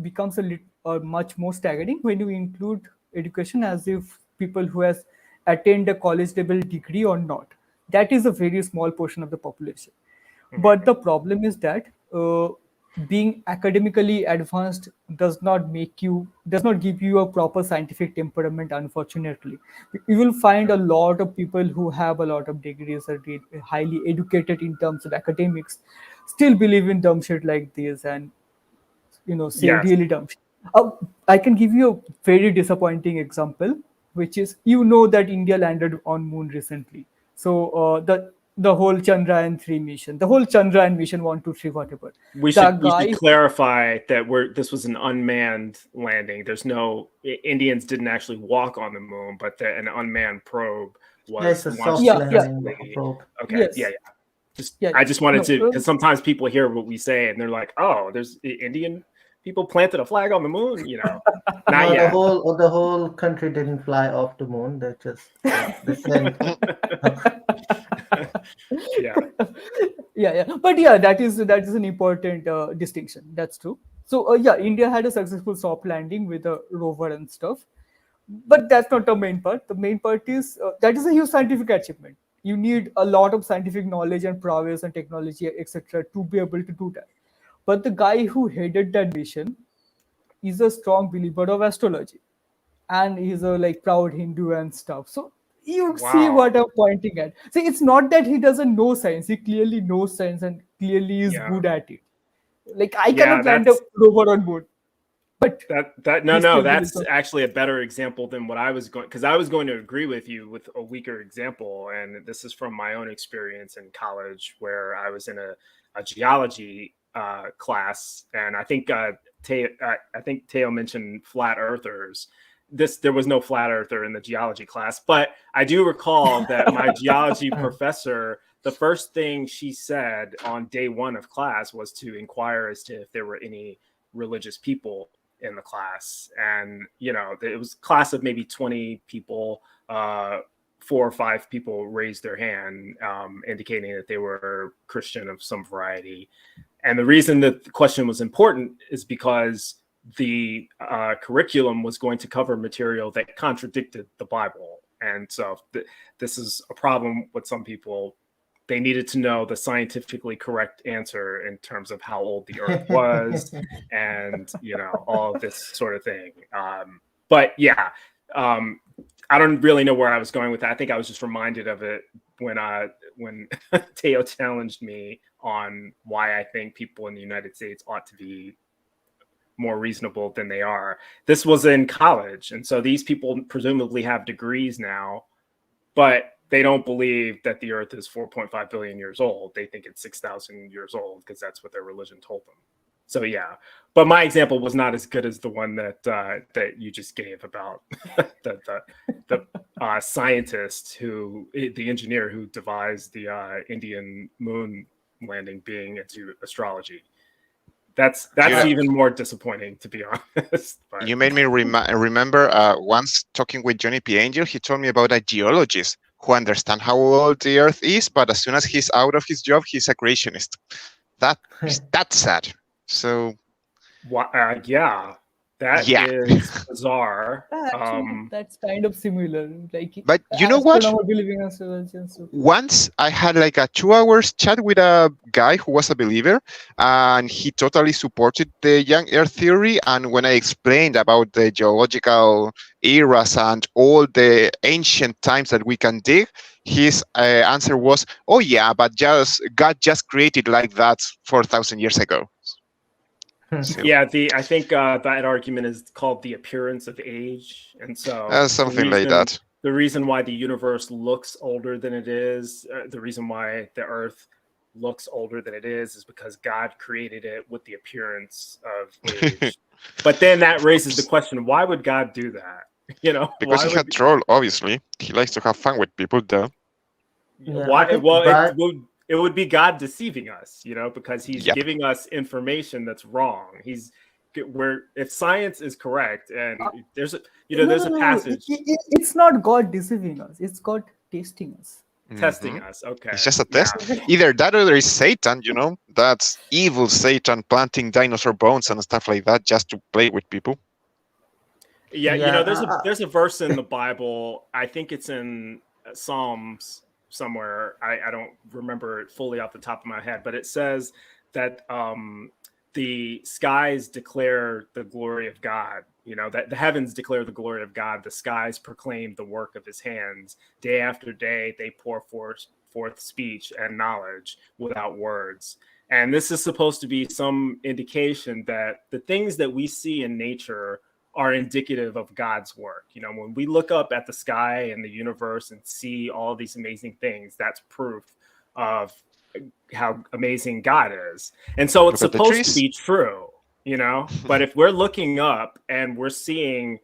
becomes much more staggering when you include education as if people who has attained a college level degree or not. That is a very small portion of the population. But the problem is that being academically advanced does not give you a proper scientific temperament. Unfortunately, you will find a lot of people who have a lot of degrees, are highly educated in terms of academics, still believe in dumb shit like this, and say Yes. really dumb shit. I can give you a very disappointing example, which is that India landed on moon recently. So the whole Chandrayaan 3 mission, the whole Chandrayaan mission 1, 2, 3, whatever. We The should guy, clarify that this was an unmanned landing. There's no Indians didn't actually walk on the moon, but an unmanned probe was It's a launched soft yeah, yeah, landing probe. Okay, yes, yeah, I just wanted no, to, because sometimes people hear what we say and they're like, "Oh, there's Indian people planted a flag on the moon," Not No, yet. the whole country didn't fly off the moon. They just they sent. Yeah. yeah. But yeah, that is an important distinction. That's true. So yeah, India had a successful soft landing with a rover and stuff, but that's not the main part. The main part is that is a huge scientific achievement. You need a lot of scientific knowledge and prowess and technology, etc., to be able to do that. But the guy who headed that mission is a strong believer of astrology, and he's a proud Hindu and stuff. So you see Wow. what I'm pointing at. See, it's not that he doesn't know science. He clearly knows science and clearly is Yeah. good at it. I Yeah, cannot land a rover on board, but he no, still believes that's on. actually a better example than what I was going, because I was going to agree with you with a weaker example, and this is from my own experience in college where I was in a geology class, and I think Teo mentioned flat earthers. There was no flat earther in the geology class, but I do recall that my geology professor, the first thing she said on day 1 of class was to inquire as to if there were any religious people in the class. And it was a class of maybe 20 people. 4 or 5 people raised their hand, indicating that they were Christian of some variety. And the reason that the question was important is because the curriculum was going to cover material that contradicted the Bible. And so this is a problem with some people. They needed to know the scientifically correct answer in terms of how old the Earth was, and all of this sort of thing. But yeah, I don't really know where I was going with that. I think I was just reminded of it when Teo challenged me on why I think people in the United States ought to be more reasonable than they are. This was in college, and so these people presumably have degrees now, but they don't believe that the Earth is 4.5 billion years old. They think it's 6,000 years old because that's what their religion told them. So yeah, but my example was not as good as the one that that you just gave about the scientist the engineer who devised the Indian moon landing being into astrology. That's even more disappointing, to be honest. But. You made me remember once talking with Johnny P. Angel. He told me about a geologist who understands how old the Earth is, but as soon as he's out of his job, he's a creationist. That's sad. So, yeah, that is bizarre. Actually, that's kind of similar. Like, but you know what? Believing astrology. Once I had like a 2 hours chat with a guy who was a believer, and he totally supported the young Earth theory. And when I explained about the geological eras and all the ancient times that we can dig, his answer was, "Oh yeah, but God just created like that 4,000 years ago." So. Yeah, I think that argument is called the appearance of age, and so something like that. The reason why the universe looks older than it is, the reason why the Earth looks older than it is because God created it with the appearance of age. But then that raises the question: why would God do that? You know, because he had troll. Obviously, he likes to have fun with people, though. Yeah, why? Well, it would be God deceiving us, you know, because he's giving us information that's wrong. If science is correct, and there's a passage. It's not God deceiving us. It's God testing us. Testing us. Okay. It's just a test. Yeah. Either that or there is Satan, you know, that's evil Satan planting dinosaur bones and stuff like that just to play with people. Yeah, you know, there's a verse in the Bible. I think it's in Psalms somewhere. I don't remember it fully off the top of my head, but it says that the skies declare the glory of God. You know, that the heavens declare the glory of God. The skies proclaim the work of his hands. Day after day, they pour forth speech and knowledge without words. And this is supposed to be some indication that the things that we see in nature are indicative of God's work. You know, when we look up at the sky and the universe and see all these amazing things, that's proof of how amazing God is. And so it's supposed to be true, you know, but if we're looking up and we're seeing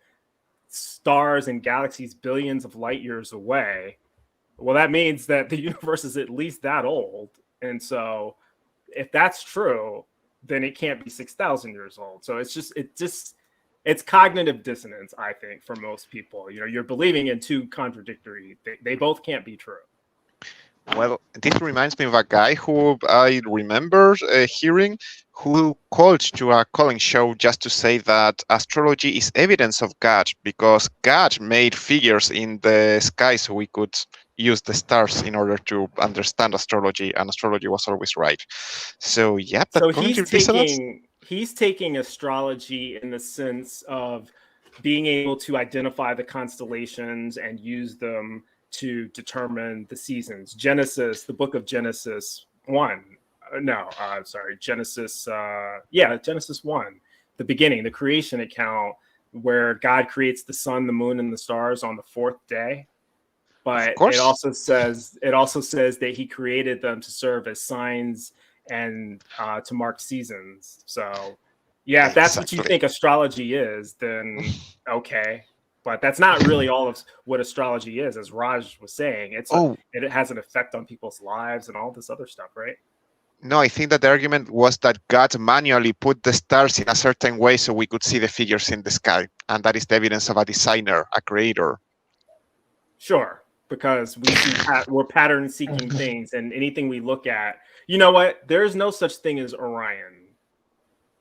stars and galaxies billions of light years away, well, that means that the universe is at least that old. And so if that's true, then it can't be 6,000 years old. So it's cognitive dissonance, I think, for most people. You know, you're believing in two contradictory. They both can't be true. Well, this reminds me of a guy who I remember hearing who called to a calling show just to say that astrology is evidence of God because God made figures in the sky so we could use the stars in order to understand astrology, and astrology was always right. So yeah, so he's taking astrology in the sense of being able to identify the constellations and use them to determine the seasons. Genesis, the book of Genesis 1. Genesis 1. The beginning, the creation account where God creates the sun, the moon, and the stars on the fourth day. But it also says that he created them to serve as signs and to mark seasons. So yeah, if that's what you think astrology is, then okay. But that's not really all of what astrology is, as Raj was saying. It has an effect on people's lives and all this other stuff, right? No, I think that the argument was that God manually put the stars in a certain way so we could see the figures in the sky. And that is the evidence of a designer, a creator. Sure, because we're pattern-seeking things, and anything we look at, you know what? There is no such thing as Orion,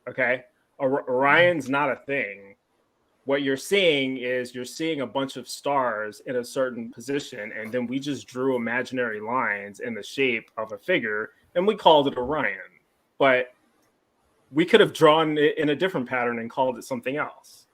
okay? Orion's not a thing. What you're seeing is a bunch of stars in a certain position, and then we just drew imaginary lines in the shape of a figure, and we called it Orion. But we could have drawn it in a different pattern and called it something else.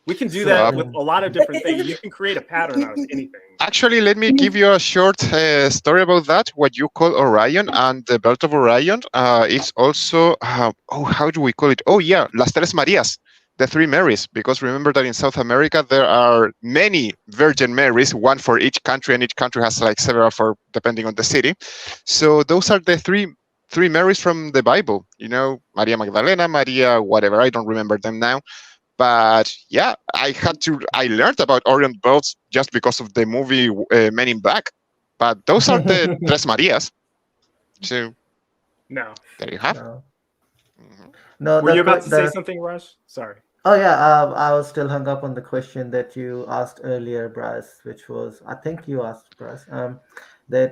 We can do So, that with a lot of different things. You can create a pattern out of anything. Actually, let me give you a short story about that. What you call Orion and the Belt of Orion is also, how do we call it? Oh, yeah, Las Tres Marías, the three Marys. Because remember that in South America, there are many Virgin Marys, one for each country, and each country has like several for depending on the city. So those are the three Marys from the Bible. You know, Maria Magdalena, Maria, whatever. I don't remember them now. But yeah, I learned about Orient belts just because of the movie Men in Black. But those are the Tres Marias. So No. there you have. no, Mhm. no, Were you about to say something, Raj? Sorry. Oh yeah, I was still hung up on the question that you asked earlier, Bryce, which was, I think you asked, Bryce, that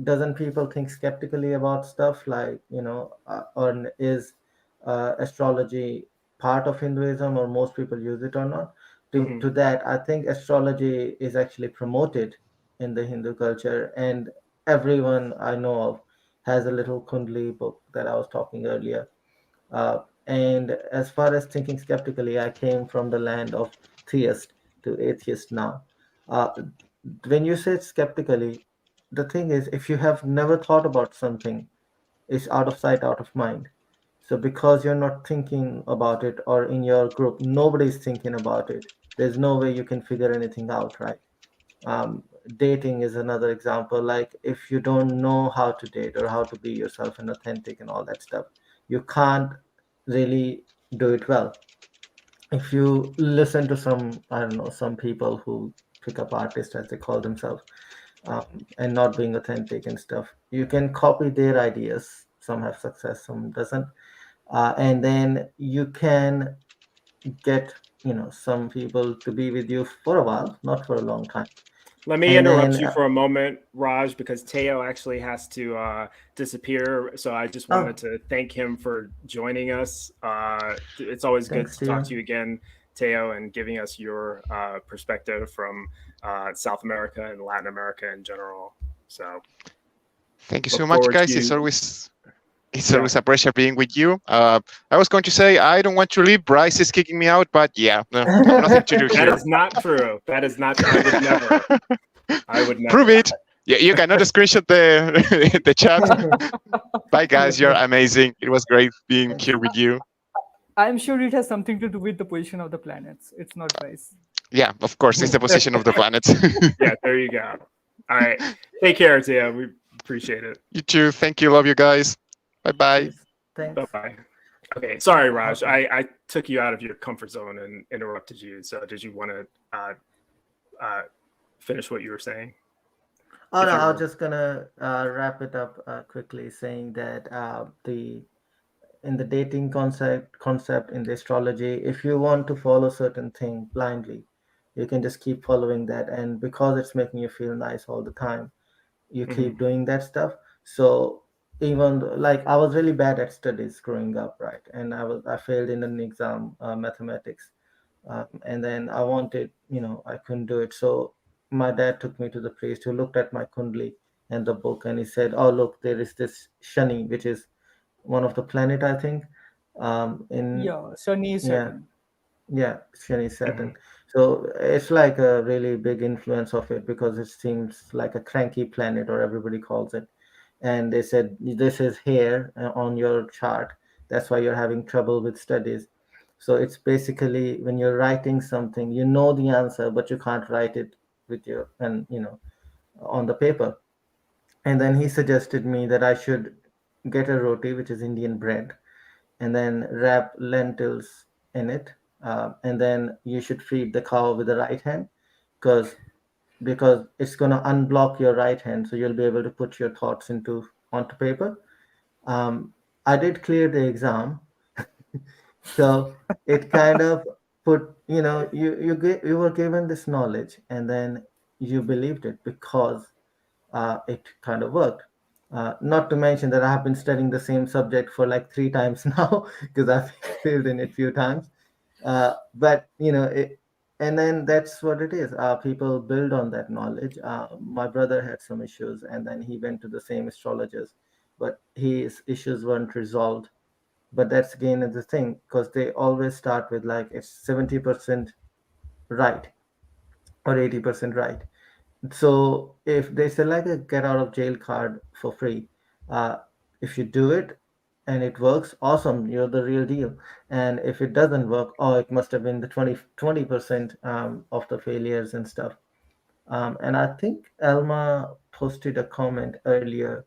doesn't people think skeptically about stuff like, or is astrology part of Hinduism, or most people use it or not? To that, I think astrology is actually promoted in the Hindu culture, and everyone I know of has a little Kundli book that I was talking earlier. And as far as thinking skeptically, I came from the land of theist to atheist now. Uh, when you say skeptically, the thing is, if you have never thought about something, it's out of sight, out of mind. So because you're not thinking about it, or in your group, nobody's thinking about it, there's no way you can figure anything out, right? Dating is another example. Like if you don't know how to date or how to be yourself and authentic and all that stuff, you can't really do it well. If you listen to some, I don't know, some people who pick up artists as they call themselves, and not being authentic and stuff, you can copy their ideas. Some have success, some doesn't. And then you can get, some people to be with you for a while, not for a long time. Let me And interrupt then, you for a moment, Raj, because Teo actually has to disappear. So I just oh, wanted to thank him for joining us. It's always good thanks to to talk you. to you again, Teo, and giving us your perspective from South America and Latin America in general. So Thank you look so much, forward guys. to It's always a pleasure being with you. I was going to say I don't want to leave. Bryce is kicking me out, but yeah, no, nothing to do That here. is not true. That is not true. I would never. I would never. Prove it. Yeah, you cannot screenshot the the chat. Bye, guys. You're amazing. It was great being Thanks. here with you. I'm sure it has something to do with the position of the planets. It's not Bryce. Yeah, of course, it's the position of the planets. Yeah, there you go. All right. Take care, Teo. We appreciate it. You too. Thank you. Love you guys. Bye bye. Cheers. Thanks. Bye-bye. Okay, sorry, Raj. I took you out of your comfort zone and interrupted you. So did you want to finish what you were saying? Oh If no, you I was were- just gonna wrap it up quickly, saying that in the dating concept in the astrology, if you want to follow certain thing blindly, you can just keep following that, and because it's making you feel nice all the time, you keep doing that stuff. So even like I was really bad at studies growing up, right? And I failed in an exam, mathematics, and then I wanted, I couldn't do it. So my dad took me to the priest who looked at my kundli and the book, and he said, "Oh, look, there is this Shani, which is one of the planet, I think. In Yeah, Shani is Yeah, Saturn. yeah, Shani Saturn. So it's like a really big influence of it because it seems like a cranky planet, or everybody calls it. And they said this is here on your chart. That's why you're having trouble with studies. So it's basically when you're writing something, you know the answer, but you can't write it with your and on the paper. And then he suggested me that I should get a roti, which is Indian bread, and then wrap lentils in it. And then you should feed the cow with the right hand because it's going to unblock your right hand, so you'll be able to put your thoughts onto paper. I did clear the exam, so it kind of put, you were given this knowledge, and then you believed it because it kind of worked. Not to mention that I have been studying the same subject for like 3 times now because I've failed in it a few times. But and then that's what it is. People build on that knowledge. My brother had some issues, and then he went to the same astrologers, but his issues weren't resolved. But that's again the thing because they always start with like it's 70% right or 80% right. So if they say like a get out of jail card for free, uh, if you do it and it works, awesome, you're the real deal. And if it doesn't work, oh, it must have been the 20% of the failures and stuff. And I think Elma posted a comment earlier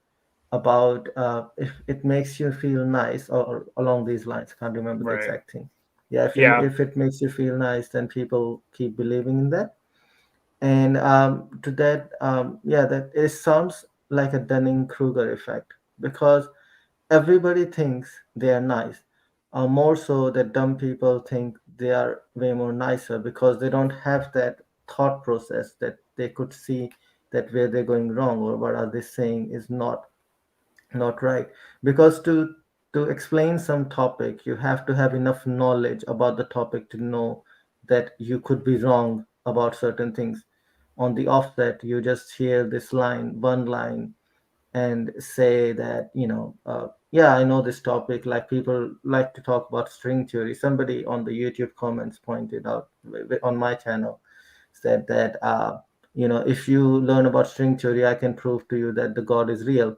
about if it makes you feel nice or along these lines. Can't remember the Right. exact thing. Yeah, Yeah. if it makes you feel nice, then people keep believing in that. And to that, yeah, that it sounds like a Dunning-Kruger effect because everybody thinks they are nice. More so that dumb people think they are way more nicer because they don't have that thought process that they could see that where they're going wrong or what are they saying is not right. Because to explain some topic, you have to have enough knowledge about the topic to know that you could be wrong about certain things. On the offset, you just hear this one line, and say that, yeah, I know this topic. Like people like to talk about string theory. Somebody on the YouTube comments pointed out on my channel, said that, if you learn about string theory, I can prove to you that the God is real,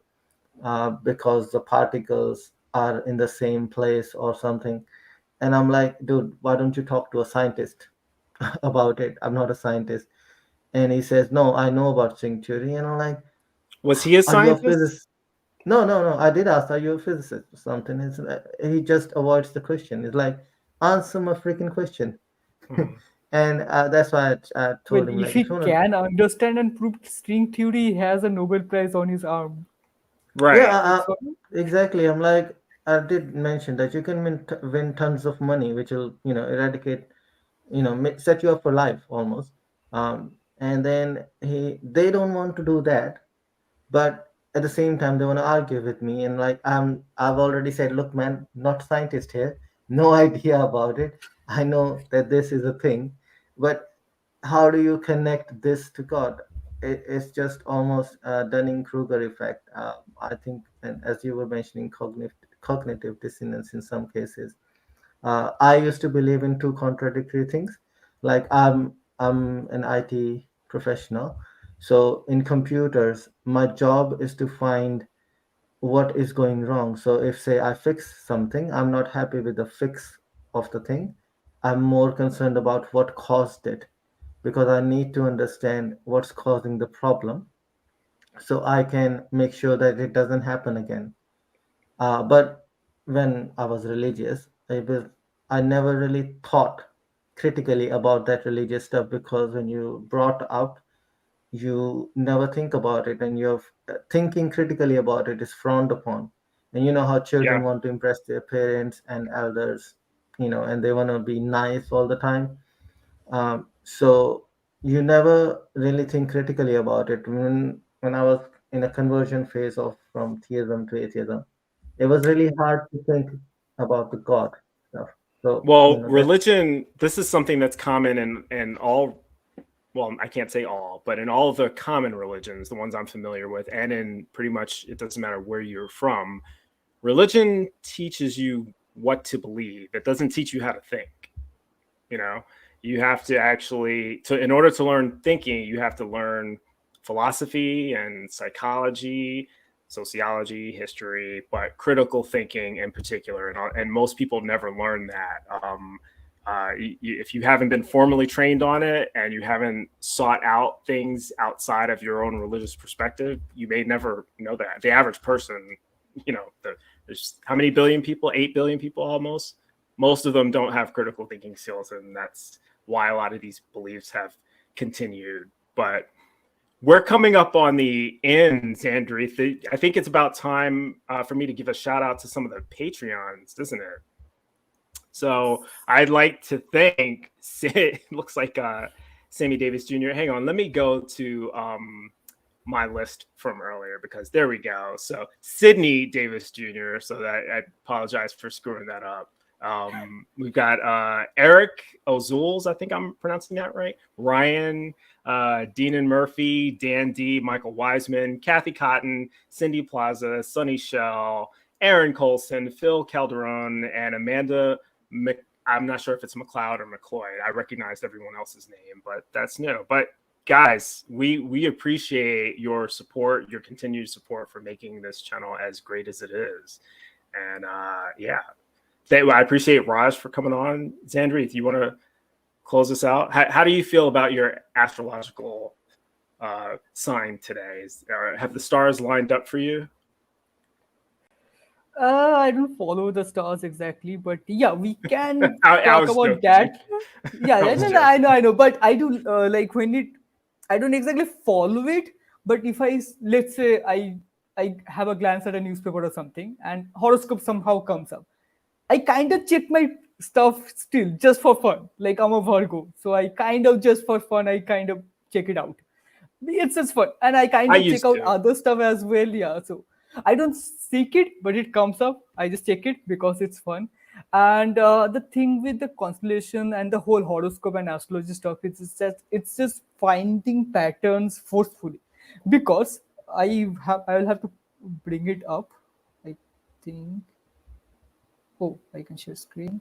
because the particles are in the same place or something. And I'm like, dude, why don't you talk to a scientist about it? I'm not a scientist. And he says, no, I know about string theory. And I'm like, Was he a are you a scientist? physicist? No, no, no. I did ask, are you a physicist or something? He just avoids the question. It's like, answer my freaking question. Hmm. And that's why I Well, told him, if like, if he you want to, can understand and prove string theory, he has a Nobel Prize on his arm. yeah, Right. It's not, exactly. I'm like, I did mention that you can win tons of money, which will, eradicate, set you up for life almost. And then they don't want to do that, but at the same time they want to argue with me, and like I've already said, look man, not scientist here, no idea about it. I know that this is a thing, but how do you connect this to God? It's just almost a Dunning-Kruger effect, I think. And as you were mentioning, cognitive dissonance in some cases. I used to believe in two contradictory things. Like I'm an IT professional, so in computers, my job is to find what is going wrong. So if say I fix something, I'm not happy with the fix of the thing. I'm more concerned about what caused it because I need to understand what's causing the problem so I can make sure that it doesn't happen again. But when I was religious, I never really thought critically about that religious stuff because when you brought up, you never think about it, and you're thinking critically about it is frowned upon. And you know how Yeah. children want to impress their parents and elders, and they want to be nice all the time. So you never really think critically about it. When I was in a conversion phase of from theism to atheism, it was really hard to think about the God stuff. So, Well, that religion, this is something that's common in all, well, I can't say all, but in all of the common religions, the ones I'm familiar with, and in pretty much, it doesn't matter where you're from, religion teaches you what to believe. It doesn't teach you how to think. You know, you have to actually, in order to learn thinking, you have to learn philosophy and psychology, sociology, history, but critical thinking in particular. And most people never learn that. If you haven't been formally trained on it and you haven't sought out things outside of your own religious perspective, you may never know that. The average person, there's how many billion people? 8 billion people almost. Most of them don't have critical thinking skills, and that's why a lot of these beliefs have continued. But we're coming up on the end, Xandrieth. I think it's about time for me to give a shout out to some of the Patreons, isn't it? So I'd like to thank, it looks like Sammy Davis Jr. Hang on, let me go to my list from earlier because there we go. So Sydney Davis Jr. So that I apologize for screwing that up. We've got Eric Ozols, I think I'm pronouncing that right. Rion, Deneen Murphy, Dan D, Michael Wiseman, Kathy Cotton, Cindy Plaza, Sunny Shell, Aaron Coalson, Phil Calderone, and Amanda I'm not sure if it's McLeod or McLeod. I recognized everyone else's name, but that's new. But guys, we appreciate your support, your continued support for making this channel as great as it is. And yeah, I appreciate Raj for coming on. Xandrieth, you want to close us out? How do you feel about your astrological sign today? Have the stars lined up for you? I don't follow the stars exactly, but yeah, we can I talk was about joking. that. Yeah, I was I know, but I do like when I don't exactly follow it, but if let's say I have a glance at a newspaper or something, and horoscope somehow comes up, I kind of check my stuff still just for fun. Like I'm a Virgo, so I kind of just for fun, I kind of check it out. It's just fun, and I kind I of check used out to. other stuff as well. Yeah, so I don't seek it, but it comes up. I just check it because it's fun. And the thing with the constellation and the whole horoscope and astrology stuff, it's just finding patterns forcefully, because I will have to bring it up. I think. Oh, I can share screen.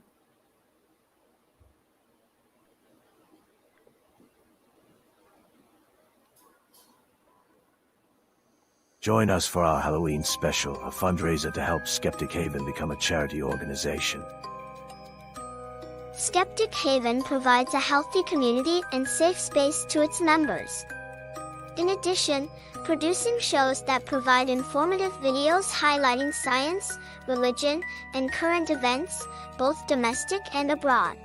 Join us for our Halloween special, a fundraiser to help Skeptic Haven become a charity organization. Skeptic Haven provides a healthy community and safe space to its members. In addition, producing shows that provide informative videos highlighting science, religion, and current events, both domestic and abroad.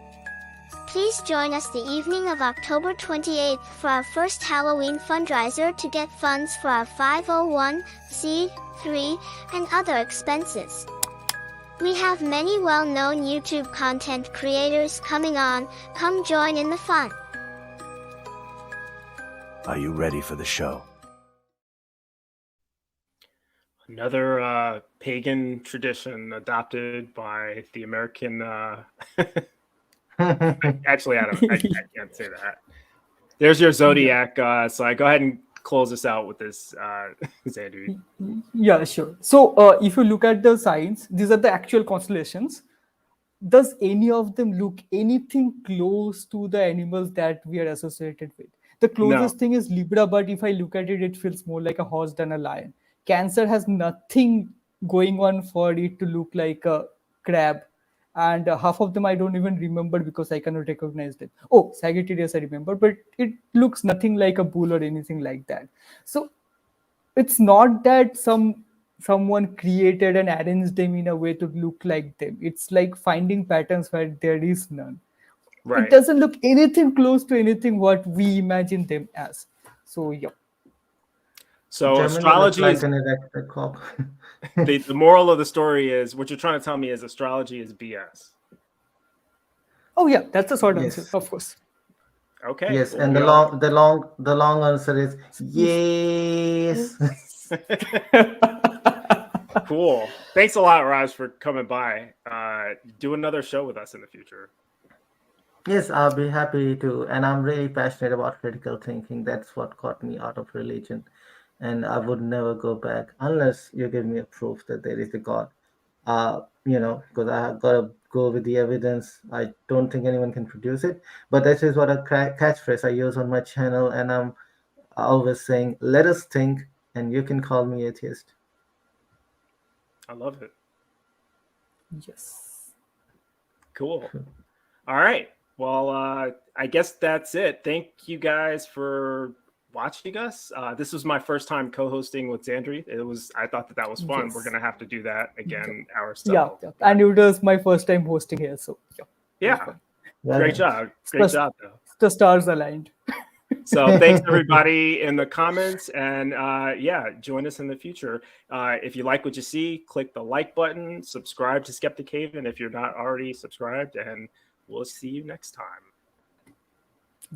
Please join us the evening of October 28th for our first Halloween fundraiser to get funds for our 501c3 and other expenses. We have many well-known YouTube content creators coming on. Come join in the fun. Are you ready for the show? Another pagan tradition adopted by the American. Actually, I can't say that. There's your zodiac. So I go ahead and close this out with this, Xandrieth. Yeah, sure. So if you look at the signs, these are the actual constellations. Does any of them look anything close to the animals that we are associated with? The closest thing is Libra, but if I look at it, it feels more like a horse than a lion. Cancer has nothing going on for it to look like a crab. And half of them I don't even remember because I cannot recognize them. Oh, Sagittarius I remember, but it looks nothing like a bull or anything like that. So it's not that someone created and arranged them in a way to look like them. It's like finding patterns where there is none. Right. It doesn't look anything close to anything what we imagine them as. So yeah. So Germany astrology looks is like an electric cop. the moral of the story is what you're trying to tell me is astrology is BS. Oh yeah, that's a short Yes. answer, of course. Okay. Yes, well, and we the long answer is yes. Cool. Thanks a lot, Raj, for coming by. Do another show with us in the future. Yes, I'll be happy to. And I'm really passionate about critical thinking. That's what got me out of religion. And I would never go back unless you give me a proof that there is a God. Because I have got to go with the evidence. I don't think anyone can produce it. But that is what a catchphrase I use on my channel. And I'm always saying, let us think, and you can call me atheist. I love it. Yes. Cool. All right. Well, I guess that's it. Thank you guys for watching us. This was my first time co-hosting with Xandrieth. I thought that was fun. Yes. We're gonna have to do that again ourselves. Yeah. And it was my first time hosting here, so Yeah. Great job. Great job, though. The stars aligned. So thanks everybody in the comments, and join us in the future. If you like what you see, click the like button, subscribe to Skeptic Haven if you're not already subscribed, and we'll see you next time.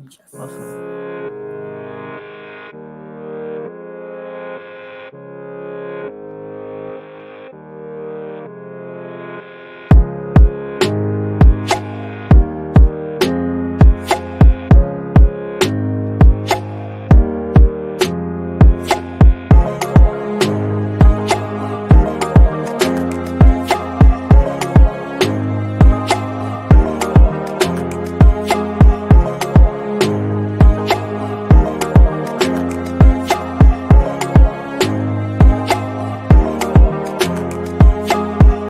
Yes. Awesome.